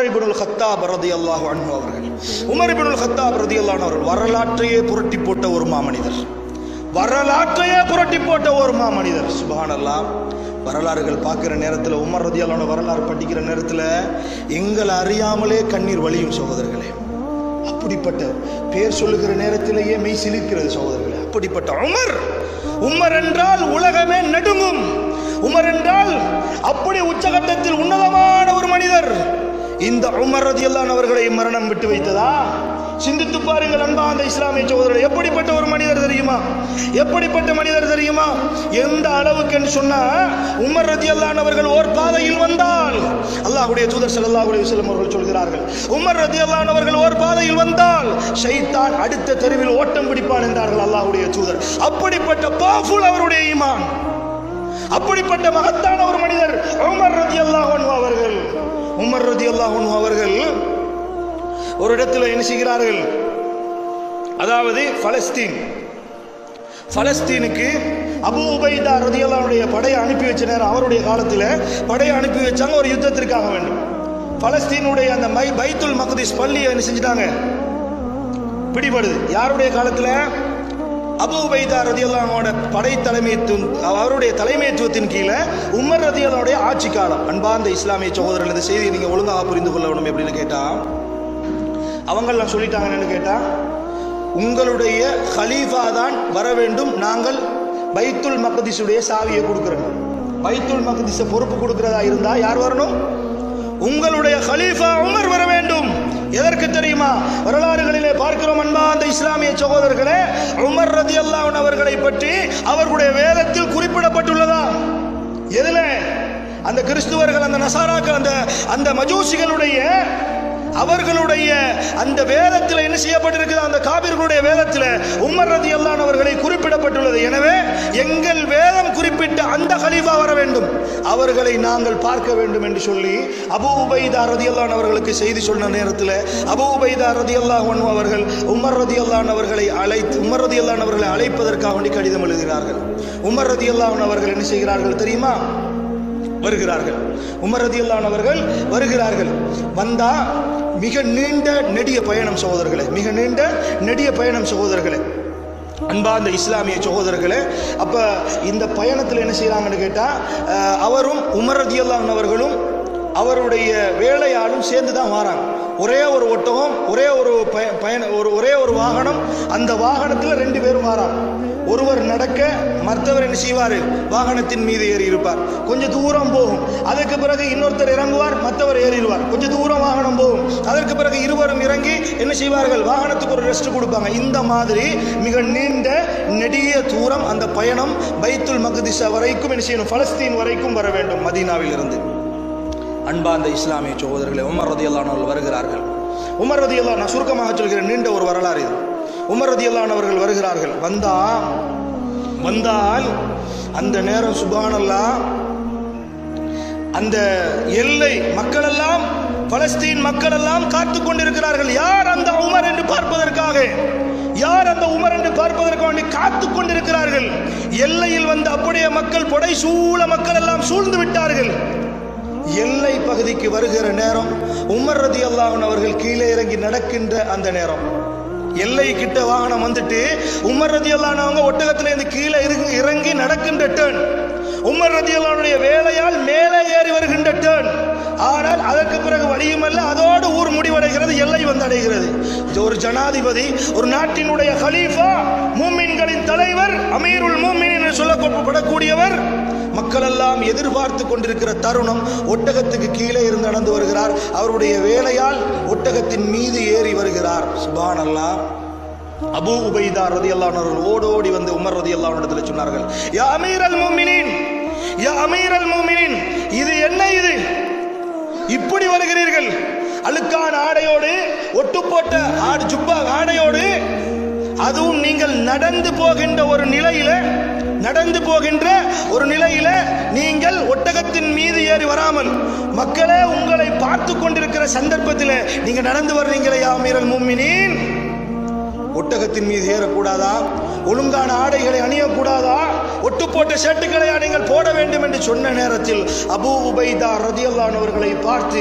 இப்னுல் கத்தாப் ரலியல்லாஹு அன்ஹு அவர்கள், உமர் இப்னுல் கத்தாப் ரலியல்லாஹு அன்ஹு அவர்கள் வரலாற்றையே புரட்டி போட்ட ஒரு மாமனிதர், வரலாற்றையே புரட்டி போட்ட ஒரு மாமனிதர். சுப்ஹானல்லாஹ். வரலாறுகள் பார்க்கிற நேரத்தில், உமர் ரலியல்லாஹு அன்ஹு வரலாறு படிக்கிற நேரத்தில் எங்களை அறியாமலே கண்ணீர் வலியும் சகோதரர்களே. அப்படிப்பட்ட பேர் சொல்லுகிற நேரத்திலேயே மெய் சிலிர்க்கிறது சகோதரர்களே. அப்படிப்பட்ட உமர், உமர் என்றால் உலகமே நடுங்கும். உமர் என்றால் அப்படி உச்சகட்டத்தில் உன்னதமான ஒரு மனிதர். இந்த உமர் ரலியல்லாஹு அன்ஹு அவர்களை மரணம் விட்டு வைத்ததா? சிந்தித்து பாருங்கள் அன்பார்ந்த இஸ்லாமிய சகோதரர்கள். எப்படிப்பட்ட ஒரு மனிதர் தெரியுமா? எப்படிப்பட்ட மனிதர் தெரியுமா? எந்த அளவுக்கு என்று சொன்னா, உமர் ரலியல்லாஹு அன்ஹு அவர்கள் ஓர் பாதையில் வந்தால், அல்லாஹ்வுடைய தூதர் ஸல்லல்லாஹு அலைஹி வஸல்லம் அவர்கள் சொல்கிறார்கள், உமர் ரலியல்லாஹு அன்ஹு அவர்கள் ஓர் பாதையில் வந்தால் ஷைத்தான் அடுத்த தெருவில் ஓட்டம் பிடிப்பான் என்றார்கள் அல்லாஹ்வுடைய தூதர். அப்படிப்பட்ட பவர்ஃபுல் அவருடைய ஈமான். அப்படிப்பட்ட மகத்தான ஒரு மனிதர் உமர் ரலியல்லாஹு அன்ஹு அவர்கள். உமர் ரலியல்லாஹு அன்ஹு அவர்கள் ஒரு இடத்துல என்ன செய்கிறார்கள்? அதாவது பலஸ்தீனுக்கு அபூ உபைதா ரலியல்லாஹு அன்ஹுடைய படையை அனுப்பி வச்ச நேரம், அவருடைய காலத்தில் படையை அனுப்பி வச்சாங்க ஒரு யுத்தத்திற்காக வேண்டும். பலஸ்தீனுடைய அந்த பைத்துல் மக்திஸ் பள்ளியை என்ன செஞ்சிட்டாங்க? பிடிபடுது. யாருடைய காலத்தில்? அபூ உபைதா ரலியல்லாஹு அன்ஹுவோட படை அவருடைய தலைமைத்துவத்தின் கீழே உமர் ரலியல்லாஹு அன்ஹுடைய ஆட்சி காலம். அன்பார்ந்த இஸ்லாமிய சகோதரர்கள், இந்த செய்தியை நீங்கள் ஒழுங்காக புரிந்து கொள்ள வேண்டும். எப்படின்னு கேட்டால், அவங்கெல்லாம் சொல்லிட்டாங்கன்னு கேட்டால், உங்களுடைய ஹலீஃபா தான் வர வேண்டும், நாங்கள் பைத்துல் மக்திஸுடைய சாவியை கொடுக்குறோம். பைத்துல் மக்திஸை பொறுப்பு கொடுக்கிறதா இருந்தால் யார் வரணும்? உங்களுடைய ஹலீஃபா உமர் வர வேண்டும். எதற்கு தெரியுமா? வரலாறுகளிலே பார்க்கிறோம் அன்பார்ந்த இஸ்லாமிய சகோதரர்களே, உமர் ரலியல்லாஹு அன்ஹு அவர்களை பற்றி அவர்களுடைய வேதத்தில் குறிப்பிடப்பட்டுள்ளதா? எதுல? அந்த கிறிஸ்துவர்கள், அந்த நசாராக்கள், அந்த மஜூசிகளுடைய அவர்களுடைய அந்த வேதத்தில் என்ன செய்யப்பட்டிருக்குது? அந்த காபிர்களுடைய வேதத்தில் உமர் ரலியல்லாஹு அன்ஹு அவர்களை குறிப்பிடப்பட்டுள்ளது. எனவே எங்கள் வேதம் குறிப்பிட்ட அந்த கலீஃபா வர வேண்டும், அவர்களை நாங்கள் பார்க்க வேண்டும் என்று சொல்லி அபூ உபைதா ரலியல்லாஹு அன்ஹு அவர்களுக்கு செய்தி சொன்ன நேரத்தில் அபூ உபைதா ரலியல்லாஹு அன்ஹு அவர்கள் உமர் ரலியல்லாஹு அன்ஹு அவர்களை அழைப்பதற்காக வேண்டி கடிதம் எழுதுகிறார்கள். உமர் ரலியல்லாஹு அன்ஹு அவர்கள் என்ன செய்கிறார்கள் தெரியுமா? வருகிறார்கள். உமர் ரலியல்லாஹு அன்ஹு அவர்கள் வருகிறார்கள். வந்தா மிக நீண்ட நெடிய பயணம் சகோதரர்களே, மிக நீண்ட நெடிய பயணம் சகோதரர்களே, அன்பார்ந்த இஸ்லாமிய சகோதரர்களே. அப்ப இந்த பயணத்தில் என்ன செய்யறாங்கன்னு கேட்டா, அவரும் உமர் ரலியல்லாஹு அன்ஹு அவர்களும் அவருடைய வேலையாளும் சேர்ந்து தான் வராங்க. ஒரே ஒரு ஒட்டகம், ஒரே ஒரு வாகனம். அந்த வாகனத்தில் 2 பேரும் வராங்க. ஒருவர் நடக்க, மற்றவர் என்ன செய்வார்? வாகனத்தின் மீது ஏறி இருப்பார். கொஞ்சம் தூரம் போகும், அதற்கு பிறகு இன்னொருத்தர் இறங்குவார், மற்றவர் ஏறிடுவார். கொஞ்சம் தூரம் வாகனம் போகும், அதற்கு பிறகு இருவரும் இறங்கி என்ன செய்வார்கள்? வாகனத்துக்கு ஒரு ரெஸ்ட் கொடுப்பாங்க. இந்த மாதிரி மிக நீண்ட நெடிய தூரம் அந்த பயணம் பைத்துல் மக்திஸ் வரைக்கும் என்ன செய்யணும்? பலஸ்தீன் வரைக்கும் வர வேண்டும் மதீனாவில் இருந்து. அன்பார்ந்த இஸ்லாமிய சகோதரர்களே, உமர் ரலியல்லாஹு அன்ஹு அவர்கள் வருகிறார்கள். உமர் ரலியல்லாஹு, நான் சுருக்கமாக சொல்கிறேன், நீண்ட ஒரு வரலாறு இது. உமர் ரலியல்லாஹு அன்ஹு அவர்கள் வருகிறார்கள். வந்தால் அந்த நேரம் சுப்ஹானல்லாஹ், அந்த எல்லை மக்கள் எல்லாம், பலஸ்தீன் மக்கள் எல்லாம் காத்து கொண்டிருக்கிறார்கள். யார் அந்த உமர் என்று பார்ப்பதற்காக, யார் அந்த உமர் என்று பார்ப்பதற்காக காத்து கொண்டிருக்கிறார்கள். எல்லையில் வந்து அப்படியே மக்கள் புடை சூழ மக்கள் எல்லாம் சூழ்ந்து விட்டார்கள். எல்லை பகுதிக்கு வருகிற நேரம் உமர் ரலியல்லாஹு அன்ஹு அவர்கள் கீழே இறங்கி நடக்கின்ற அந்த நேரம், எல்லை கிட்ட வாகனம் வந்துட்டு உமர் ரலியல்லாஹு அன்ஹு அவங்க ஒட்டகத்தில் இருந்து கீழே இறங்கி நடக்கின்ற டேர்ன், உமர் ரலியல்லாஹு அன்ஹுடைய வேலையால் மேலே ஏறி வருகின்ற டேர்ன். ஆனால் அதற்கு பிறகு வழியுமல்ல, அதோடு ஊர் முடிவடைகிறது, எல்லை வந்து அடைகிறது. ஒரு ஜனாதிபதி, ஒரு நாட்டினுடைய கலீஃபா, மூமின்களின் தலைவர், அமீருல் மூமினீன் என்று சொல்லப்படக்கூடியவர், மக்கள் எல்லாம் எதிர்பார்த்து கொண்டிருக்கிற தருணம், ஒட்டகத்துக்கு கீழே இருந்து நடந்து வருகிறார். அவருடைய வேலையால் ஒட்டகத்தின் மீது ஏறி வருகிறார். சுப்ஹானல்லாஹ். அபூ உபைதா ரலியல்லாஹு அன்ஹு அவர்கள் ஓடோடி வந்து உமர் ரலியல்லாஹு அன்ஹு இடத்தில் சொன்னார்கள், யா அமீரல் மூமினீன், யா அமீரல் மூமினீன், இது என்ன? இது இப்படி வருகிறீர்கள்? அழுக்கான ஆடையோடு, ஒட்டு போட்ட ஜுப்பா ஆடையோடு, அதுவும் நீங்கள் நடந்து போகின்ற ஒரு நிலையில நீங்கள் ஒட்டகத்தின் மீது ஏறி வராமல், மக்களே உங்களை பார்த்து கொண்டிருக்கிற சந்தர்ப்பத்தில் நீங்க நடந்து வர்றீங்களே, யா அமீரல் மூமினீன், ஒட்டகத்தின் மீது ஏறக்கூடாதா? ஒழுங்கான ஆடைகளை அணியக்கூடாதா? ஒட்டு போட்ட ஷர்ட்டுகளை நீங்கள் போட வேண்டும் என்று சொன்ன நேரத்தில் அபூ உபைதா ரலியல்லாஹு அன்ஹு அவர்களை பார்த்து